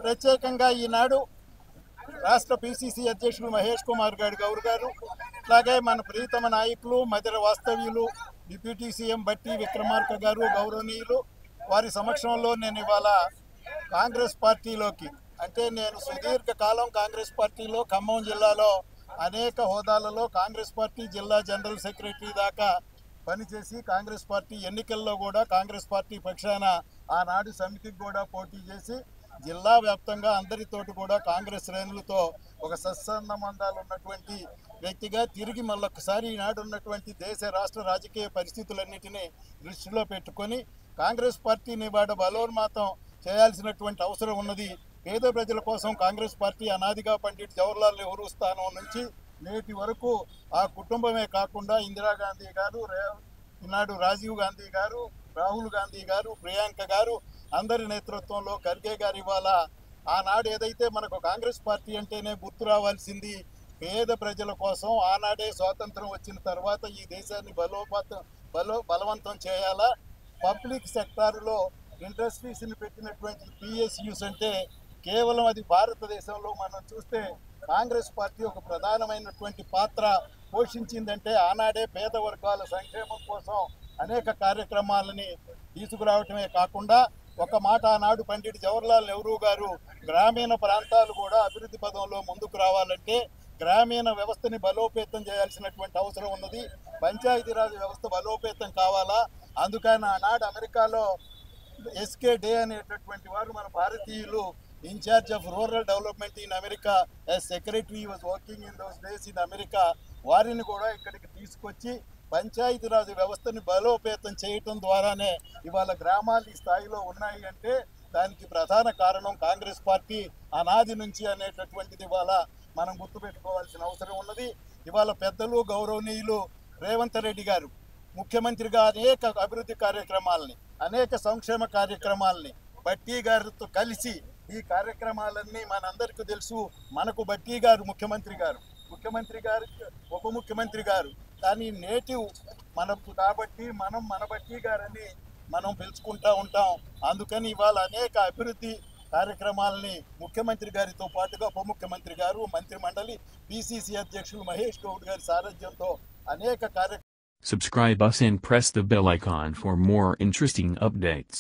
ప్రత్యేకంగా ఈనాడు రాష్ట్ర పిసిసి అధ్యక్షులు మహేష్ కుమార్ గౌడ్ గారు, అలాగే మన ప్రియతమ నాయకులు మధ్య వాస్తవ్యులు డిప్యూటీ సీఎం బట్టి విక్రమార్క గారు గౌరవనీయులు, వారి సమక్షంలో నేను ఇవాళ కాంగ్రెస్ పార్టీలోకి, అంటే నేను సుదీర్ఘ కాలం కాంగ్రెస్ పార్టీలో ఖమ్మం జిల్లాలో అనేక హోదాలలో కాంగ్రెస్ పార్టీ జిల్లా జనరల్ సెక్రటరీ దాకా పనిచేసి కాంగ్రెస్ పార్టీ ఎన్నికల్లో కూడా కాంగ్రెస్ పార్టీ పక్షాన ఆనాడు సమితికి కూడా పోటీ చేసి జిల్లా వ్యాప్తంగా అందరితోటి కూడా కాంగ్రెస్ శ్రేణులతో ఒక సత్సంబంధాలు ఉన్నటువంటి వ్యక్తిగా తిరిగి మళ్ళొకసారి ఈనాడు ఉన్నటువంటి దేశ రాష్ట్ర రాజకీయ పరిస్థితులన్నిటినీ దృష్టిలో పెట్టుకొని కాంగ్రెస్ పార్టీని వాడ బలోన్మాతం చేయాల్సినటువంటి అవసరం ఉన్నది. పేద ప్రజల కోసం కాంగ్రెస్ పార్టీ అనాదిగా పండిట్ జవహర్లాల్ నెహ్రూ స్థానం నుంచి నేటి వరకు ఆ కుటుంబమే కాకుండా ఇందిరాగాంధీ గారు, ఈనాడు రాజీవ్ గాంధీ గారు, రాహుల్ గాంధీ గారు, ప్రియాంక గారు అందరి నేతృత్వంలో ఖర్గే గారు ఇవాళ ఆనాడు ఏదైతే మనకు కాంగ్రెస్ పార్టీ అంటేనే గుర్తు రావాల్సింది పేద ప్రజల కోసం, ఆనాడే స్వాతంత్రం వచ్చిన తర్వాత ఈ దేశాన్ని బలవంతం చేయాలా, పబ్లిక్ సెక్టార్లో ఇండస్ట్రీస్ని పెట్టినటువంటి పిఎస్యూస్ అంటే కేవలం అది భారతదేశంలో మనం చూస్తే కాంగ్రెస్ పార్టీ ఒక ప్రధానమైనటువంటి పాత్ర పోషించిందంటే ఆనాడే పేద వర్గాల సంక్షేమం కోసం అనేక కార్యక్రమాలని తీసుకురావటమే కాకుండా ఒక మాట ఆనాడు పండిట్ జవహర్లాల్ నెహ్రూ గారు గ్రామీణ ప్రాంతాలు కూడా అభివృద్ధి పదంలో ముందుకు రావాలంటే గ్రామీణ వ్యవస్థని బలోపేతం చేయాల్సినటువంటి అవసరం ఉన్నది, పంచాయతీరాజ్ వ్యవస్థ బలోపేతం కావాలా. అందుకని ఆనాడు అమెరికాలో ఎస్కే డే అనేటటువంటి వారు మన భారతీయులు in charge of rural development in America as secretary was working in those days in America, వారిని కూడా ఇక్కడికి తీసుకొచ్చి పంచాయతీరాజ్ వ్యవస్థని బలోపేతం చేయటం ద్వారానే ఇవాళ గ్రామాలు ఈ స్థాయిలో ఉన్నాయి అంటే దానికి ప్రధాన కారణం కాంగ్రెస్ పార్టీ అనాది నుంచి అనేటటువంటిది ఇవాళ మనం గుర్తుపెట్టుకోవాల్సిన అవసరం ఉన్నది. ఇవాళ పెద్దలు గౌరవనీయులు రేవంత్ రెడ్డి గారు ముఖ్యమంత్రిగా అనేక అభివృద్ధి కార్యక్రమాలని, అనేక సంక్షేమ కార్యక్రమాలని బట్టి గారితో కలిసి ఈ కార్యక్రమాలన్నీ మనందరికీ తెలుసు. మనకు బట్టి గారు ముఖ్యమంత్రి గారు ఉప ముఖ్యమంత్రి గారు, కానీ నేటివ్ మనకు కాబట్టి మన బట్టి గారని మనం పిలుచుకుంటూ ఉంటాం. అందుకని ఇవాళ అనేక అభివృద్ధి కార్యక్రమాలని ముఖ్యమంత్రి గారితో పాటుగా ఉప ముఖ్యమంత్రి గారు, మంత్రి మండలి, పిసిసి అధ్యక్షులు మహేష్ గౌడ్ గారి సారథ్యంతో అనేక Subscribe us and press the bell icon for more interesting updates.